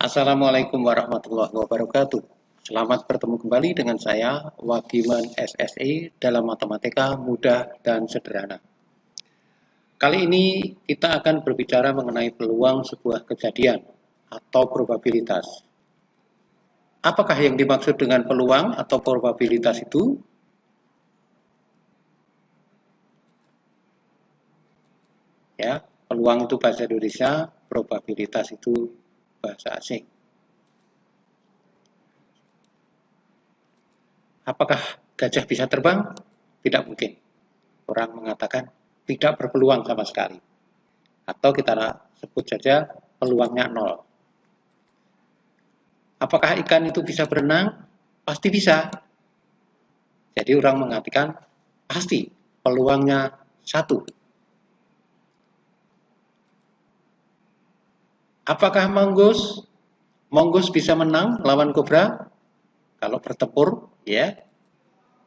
Assalamualaikum warahmatullahi wabarakatuh. Selamat bertemu kembali dengan saya, Wagiman SSE, dalam Matematika Mudah dan Sederhana. Kali ini kita akan berbicara mengenai peluang sebuah kejadian atau probabilitas. Apakah yang dimaksud dengan peluang atau probabilitas itu? Ya, peluang itu bahasa Indonesia, probabilitas itu bahasa asing. Apakah gajah bisa terbang? Tidak mungkin. Orang mengatakan tidak berpeluang sama sekali. Atau kita sebut saja peluangnya 0. Apakah ikan itu bisa berenang? Pasti bisa. Jadi orang mengatakan pasti peluangnya 1. Apakah mongoose bisa menang lawan kobra? Kalau bertempur, ya.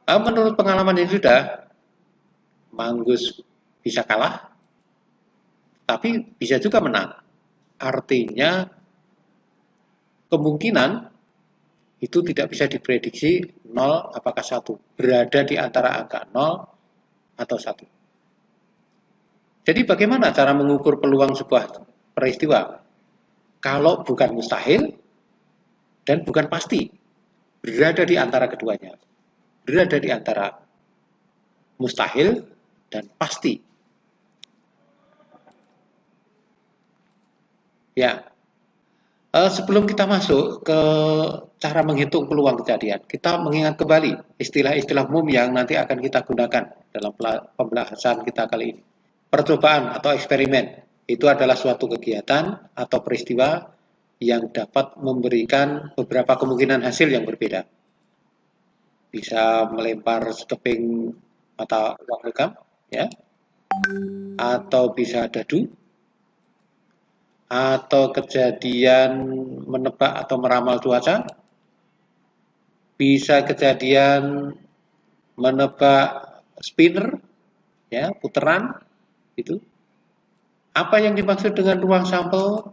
Menurut pengalaman yang sudah, mongoose bisa kalah, tapi bisa juga menang. Artinya kemungkinan itu tidak bisa diprediksi 0 apakah 1. Berada di antara angka 0 atau 1. Jadi bagaimana cara mengukur peluang sebuah peristiwa? Kalau bukan mustahil dan bukan pasti, berada di antara keduanya. Berada di antara mustahil dan pasti. Ya, sebelum kita masuk ke cara menghitung peluang kejadian, kita mengingat kembali istilah-istilah umum yang nanti akan kita gunakan dalam pembahasan kita kali ini. Percobaan atau eksperimen itu adalah suatu kegiatan atau peristiwa yang dapat memberikan beberapa kemungkinan hasil yang berbeda. Bisa melempar sekeping mata uang logam, ya, atau bisa dadu, atau kejadian menebak atau meramal cuaca, bisa kejadian menebak spinner, ya, puteran, itu. Apa yang dimaksud dengan ruang sampel?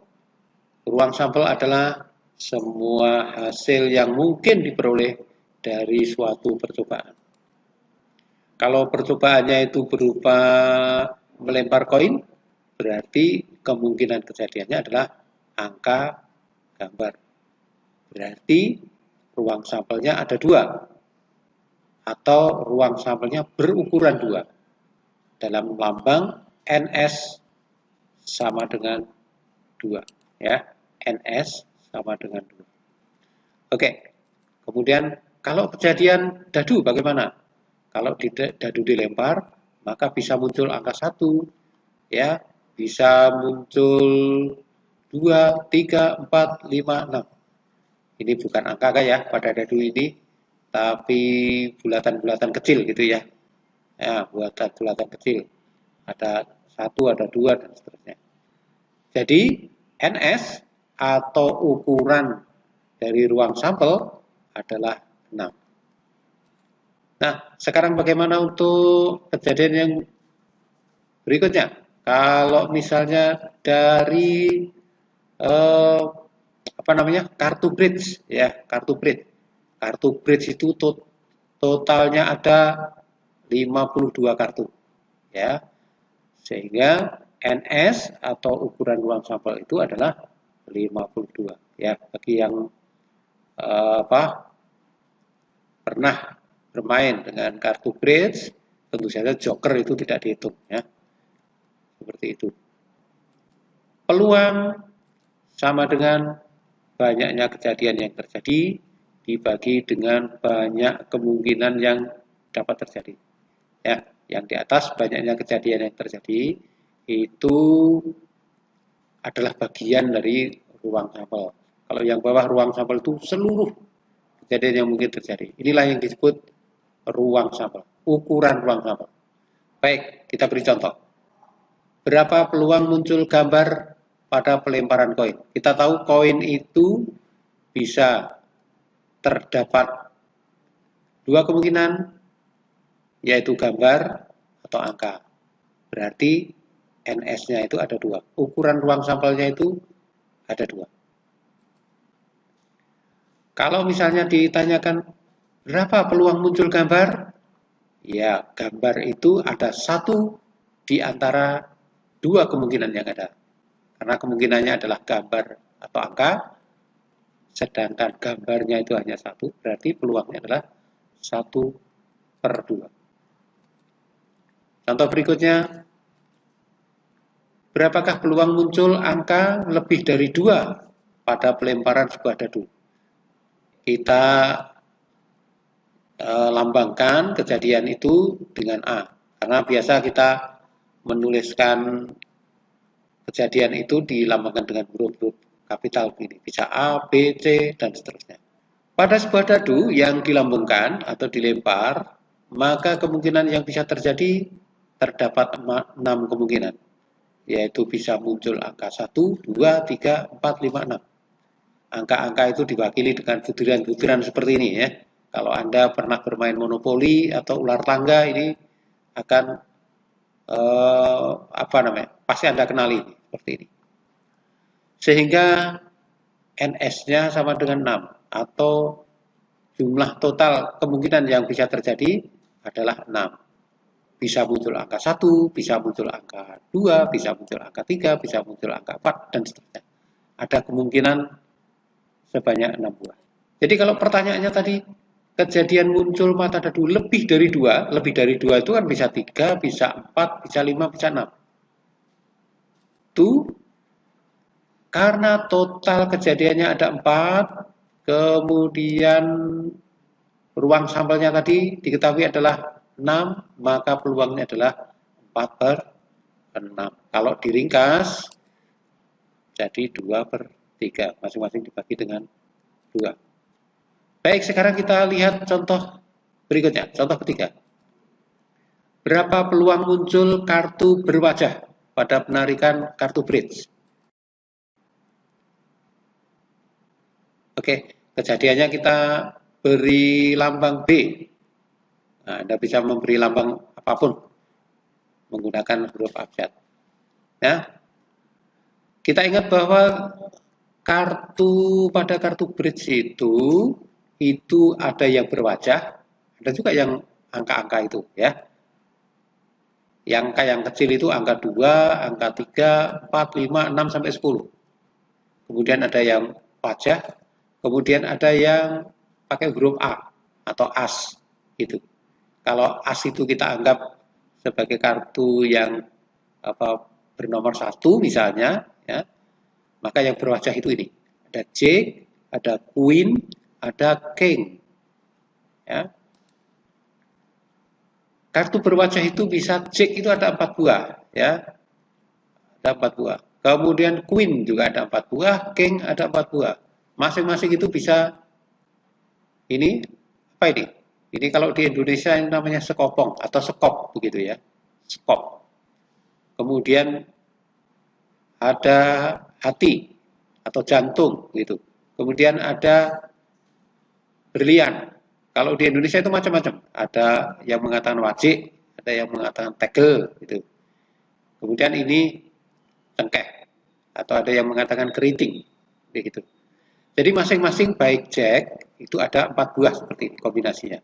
Ruang sampel adalah semua hasil yang mungkin diperoleh dari suatu percobaan. Kalau percobaannya itu berupa melempar koin, berarti kemungkinan kejadiannya adalah angka gambar. Berarti ruang sampelnya ada 2, atau ruang sampelnya berukuran 2. Dalam lambang NS sama dengan 2, ya. NS sama dengan 2. Oke. Kemudian kalau kejadian dadu bagaimana? Kalau dadu dilempar, maka bisa muncul angka 1, ya. Bisa muncul 2, 3, 4, 5, 6. Ini bukan angka ya pada dadu ini, tapi bulatan-bulatan kecil gitu ya. Ya, bulatan-bulatan kecil. Ada 1, ada 2, dan seterusnya. Jadi, NS atau ukuran dari ruang sampel adalah 6. Nah, sekarang bagaimana untuk kejadian yang berikutnya? Kalau misalnya dari kartu bridge, ya, kartu bridge. Kartu bridge itu totalnya ada 52 kartu, ya. Sehingga NS atau ukuran ruang sampel itu adalah 52, ya. Bagi yang pernah bermain dengan kartu bridge, tentu saja joker itu tidak dihitung, ya. Seperti itu. Peluang sama dengan banyaknya kejadian yang terjadi dibagi dengan banyak kemungkinan yang dapat terjadi. Ya, yang di atas banyaknya kejadian yang terjadi itu adalah bagian dari ruang sampel. Kalau yang bawah ruang sampel itu seluruh kejadian yang mungkin terjadi. Inilah yang disebut ruang sampel, ukuran ruang sampel. Baik, kita beri contoh. Berapa peluang muncul gambar pada pelemparan koin? Kita tahu koin itu bisa terdapat 2 kemungkinan, yaitu gambar atau angka. Berarti NS-nya itu ada 2. Ukuran ruang sampelnya itu ada 2. Kalau misalnya ditanyakan berapa peluang muncul gambar, ya gambar itu ada satu di antara dua kemungkinan yang ada. Karena kemungkinannya adalah gambar atau angka, sedangkan gambarnya itu hanya satu, berarti peluangnya adalah 1/2. Contoh berikutnya, berapakah peluang muncul angka lebih dari 2 pada pelemparan sebuah dadu? Kita lambangkan kejadian itu dengan A. Karena biasa kita menuliskan kejadian itu dilambangkan dengan huruf-huruf kapital begini. Bisa A, B, C, dan seterusnya. Pada sebuah dadu yang dilambungkan atau dilempar, maka kemungkinan yang bisa terjadi terdapat 6 kemungkinan. Yaitu bisa muncul angka 1, 2, 3, 4, 5, 6. Angka-angka itu diwakili dengan butiran-butiran seperti ini ya. Kalau Anda pernah bermain monopoli atau ular tangga, ini akan pasti Anda kenali seperti ini. Sehingga NS-nya sama dengan 6 atau jumlah total kemungkinan yang bisa terjadi adalah 6. Bisa muncul angka 1, bisa muncul angka 2, bisa muncul angka 3, bisa muncul angka 4, dan seterusnya. Ada kemungkinan sebanyak 6 buah. Jadi kalau pertanyaannya tadi, kejadian muncul mata dadu lebih dari 2 itu kan bisa 3, bisa 4, bisa 5, bisa 6. Itu karena total kejadiannya ada 4, kemudian ruang sampelnya tadi diketahui adalah 6, maka peluangnya adalah 4/6. Kalau diringkas, jadi 2/3, masing-masing dibagi dengan 2. Baik, sekarang kita lihat contoh berikutnya, contoh ketiga. Berapa peluang muncul kartu berwajah pada penarikan kartu bridge? Oke, kejadiannya kita beri lambang B. Nah, Anda bisa memberi lambang apapun menggunakan huruf abjad. Ya, kita ingat bahwa pada kartu bridge itu ada yang berwajah, ada juga yang angka-angka itu ya. Yang angka yang kecil itu angka 2, angka 3, 4, 5, 6 sampai 10. Kemudian ada yang wajah, kemudian ada yang pakai huruf A atau as gitu. Kalau as itu kita anggap sebagai kartu yang bernomor 1 misalnya ya, maka yang berwajah itu ini. Ada Jack, ada Queen, ada King. Ya. Kartu berwajah itu bisa Jack itu ada 4 buah. Ya. Ada 4 buah. Kemudian Queen juga ada 4 buah, King ada 4 buah. Masing-masing itu bisa ini, apa ini? Ini kalau di Indonesia yang namanya sekopong atau sekop begitu ya. Sekop. Kemudian ada hati atau jantung gitu. Kemudian ada berlian. Kalau di Indonesia itu macam-macam. Ada yang mengatakan wajik, ada yang mengatakan tegel gitu. Kemudian ini cengkeh atau ada yang mengatakan keriting gitu. Jadi masing-masing baik Jack itu ada 4 buah seperti ini kombinasinya.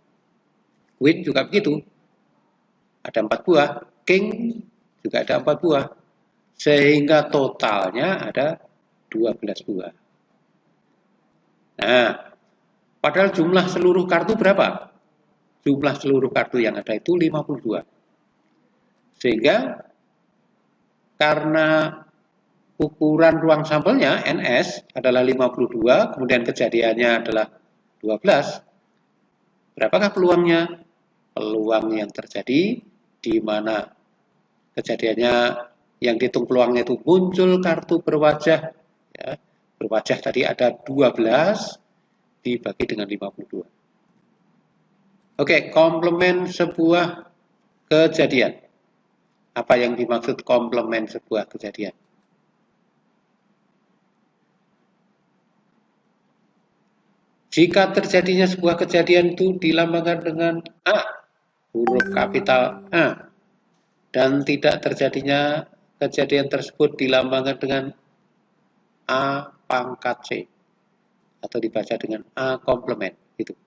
Queen juga begitu. Ada 4 buah. King juga ada 4 buah. Sehingga totalnya ada 12 buah. Nah, padahal jumlah seluruh kartu berapa? Jumlah seluruh kartu yang ada itu 52. Sehingga karena ukuran ruang sampelnya NS adalah 52, kemudian kejadiannya adalah 12. Berapakah peluangnya? Peluang yang terjadi di mana kejadiannya yang dihitung peluangnya itu muncul kartu berwajah ya, berwajah tadi ada 12 dibagi dengan 52. Oke, komplement sebuah kejadian. Apa yang dimaksud komplement sebuah kejadian? Jika terjadinya sebuah kejadian itu dilambangkan dengan A, huruf kapital A, dan tidak terjadinya kejadian tersebut dilambangkan dengan A pangkat C. atau dibaca dengan A komplement gitu.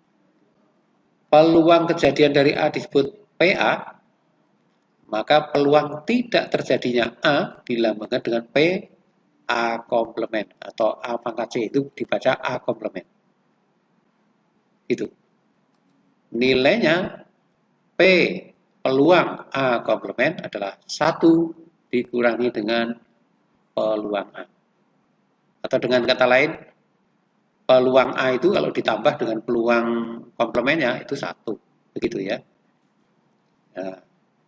Peluang kejadian dari A disebut PA, maka peluang tidak terjadinya A dilambangkan dengan P A komplement atau A pangkat C, itu dibaca A komplement. Itu. Nilainya P peluang A komplement adalah 1 dikurangi dengan peluang A. Atau dengan kata lain, peluang A itu kalau ditambah dengan peluang komplemennya itu 1. Begitu ya. Nah,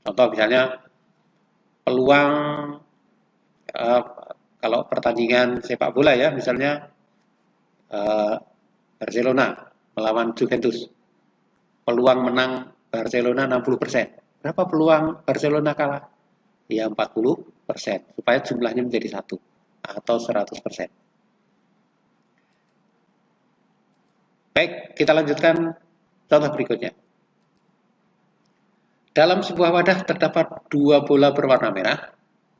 contoh misalnya peluang kalau pertandingan sepak bola ya, misalnya Barcelona melawan Juventus. Peluang menang Barcelona 60%. Berapa peluang Barcelona kalah? Ya 40%, supaya jumlahnya menjadi 1 atau 100%. Baik, kita lanjutkan contoh berikutnya. Dalam sebuah wadah terdapat 2 bola berwarna merah,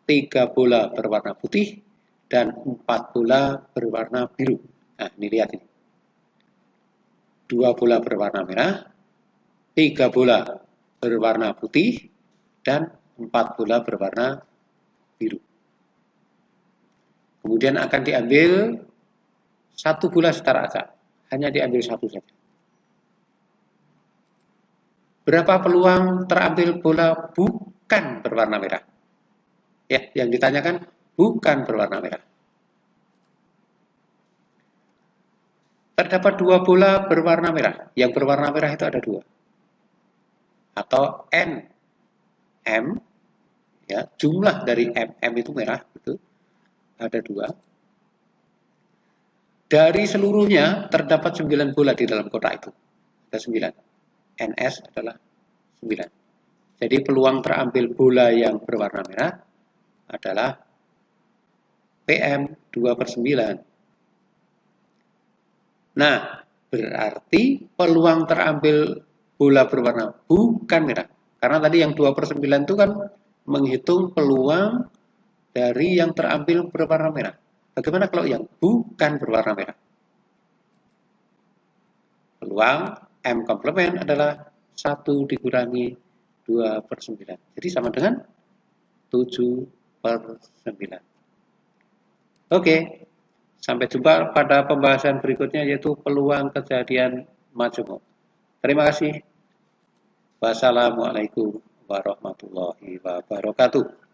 3 bola berwarna putih, dan 4 bola berwarna biru. Nah, ini lihat ini. 2 bola berwarna merah, 3 bola berwarna putih, dan 4 bola berwarna biru. Kemudian akan diambil 1 bola setara acak. Hanya diambil 1 saja. Berapa peluang terambil bola bukan berwarna merah? Ya, yang ditanyakan bukan berwarna merah. Terdapat 2 bola berwarna merah. Yang berwarna merah itu ada 2. Atau N, M, ya, jumlah dari M itu merah, itu ada 2. Dari seluruhnya terdapat 9 bola di dalam kotak itu. Ada 9. NS adalah 9. Jadi peluang terambil bola yang berwarna merah adalah PM 2/9. Nah, berarti peluang terambil bola berwarna bukan merah. Karena tadi yang 2/9 itu kan menghitung peluang dari yang terambil berwarna merah. Bagaimana kalau yang bukan berwarna merah? Peluang M komplement adalah 1 dikurangi 2/9. Jadi sama dengan 7/9. Oke, sampai jumpa pada pembahasan berikutnya, yaitu peluang kejadian majemuk. Terima kasih. Wassalamualaikum warahmatullahi wabarakatuh.